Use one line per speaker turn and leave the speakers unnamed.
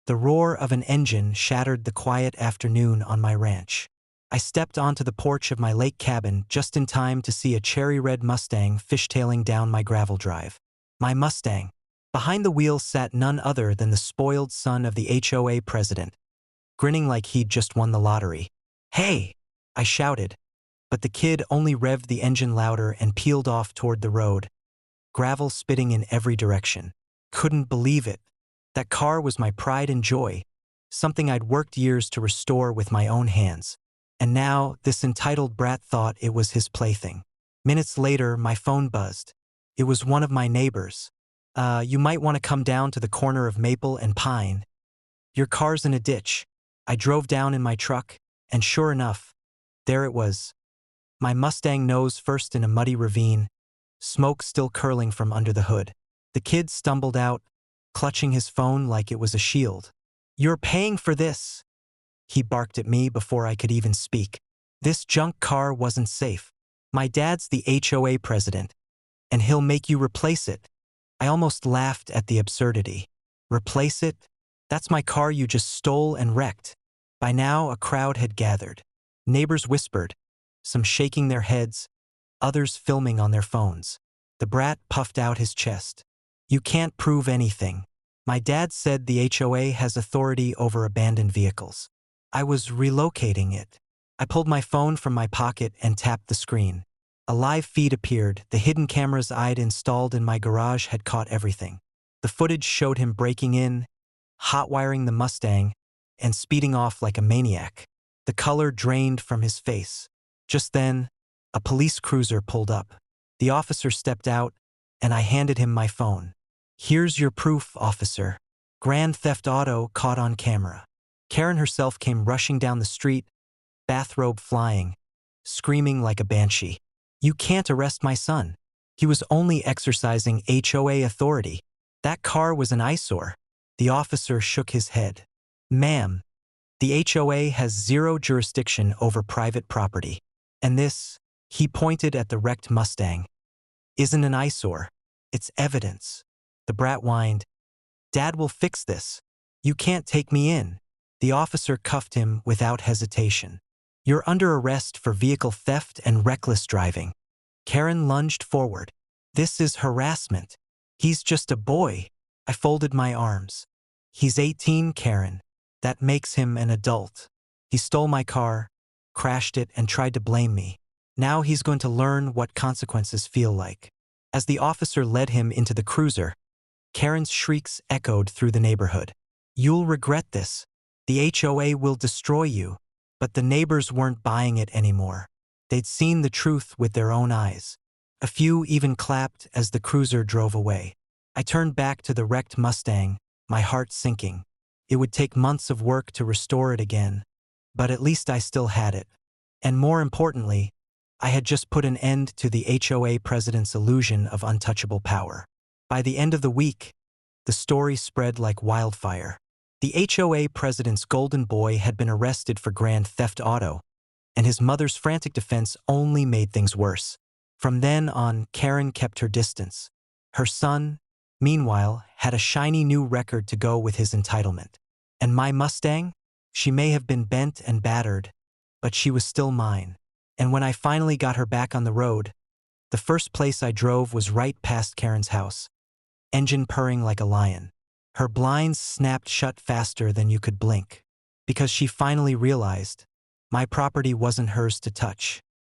The roar of an engine shattered the quiet afternoon on my ranch. I stepped onto the porch of my lake cabin just in time to see a cherry-red Mustang fishtailing down my gravel drive. My Mustang. Behind the wheel sat none other than the spoiled son of the HOA president, grinning like he'd just won the lottery. "Hey!" I shouted, but the kid only revved the engine louder and peeled off toward the road, gravel spitting in every direction. Couldn't believe it. That car was my pride and joy, something I'd worked years to restore with my own hands. And now, this entitled brat thought it was his plaything. Minutes later, my phone buzzed. It was one of my neighbors. You might want to come down to the corner of Maple and Pine. Your car's in a ditch." I drove down in my truck, and sure enough, there it was. My Mustang nose first in a muddy ravine, smoke still curling from under the hood. The kid stumbled out, clutching his phone like it was a shield. "You're paying for this!" He barked at me before I could even speak. This junk car wasn't safe. My dad's the HOA president, and he'll make you replace it. I almost laughed at the absurdity. Replace it? That's my car you just stole and wrecked. By now, a crowd had gathered. Neighbors whispered, some shaking their heads, others filming on their phones. The brat puffed out his chest. "You can't prove anything. My dad said the HOA has authority over abandoned vehicles." I was relocating it. I pulled my phone from my pocket and tapped the screen. A live feed appeared. The hidden cameras I'd installed in my garage had caught everything. The footage showed him breaking in, hot-wiring the Mustang, and speeding off like a maniac. The color drained from his face. Just then, a police cruiser pulled up. The officer stepped out, and I handed him my phone. "Here's your proof, officer. Grand theft auto caught on camera." Karen herself came rushing down the street, bathrobe flying, screaming like a banshee. "You can't arrest my son. He was only exercising HOA authority. That car was an eyesore." The officer shook his head. "Ma'am, the HOA has zero jurisdiction over private property. And this," he pointed at the wrecked Mustang, "isn't an eyesore. It's evidence." The brat whined, "Dad will fix this. You can't take me in." The officer cuffed him without hesitation. "You're under arrest for vehicle theft and reckless driving." Karen lunged forward. "This is harassment. He's just a boy." I folded my arms. "He's 18, Karen. That makes him an adult. He stole my car, crashed it, and tried to blame me. Now he's going to learn what consequences feel like." As the officer led him into the cruiser, Karen's shrieks echoed through the neighborhood. "You'll regret this. The HOA will destroy you." But the neighbors weren't buying it anymore. They'd seen the truth with their own eyes. A few even clapped as the cruiser drove away. I turned back to the wrecked Mustang, my heart sinking. It would take months of work to restore it again, but at least I still had it. And more importantly, I had just put an end to the HOA president's illusion of untouchable power. By the end of the week, the story spread like wildfire. The HOA president's golden boy had been arrested for grand theft auto, and his mother's frantic defense only made things worse. From then on, Karen kept her distance. Her son, meanwhile, had a shiny new record to go with his entitlement. And my Mustang? She may have been bent and battered, but she was still mine. And when I finally got her back on the road, the first place I drove was right past Karen's house, engine purring like a lion. Her blinds snapped shut faster than you could blink, because she finally realized my property wasn't hers to touch.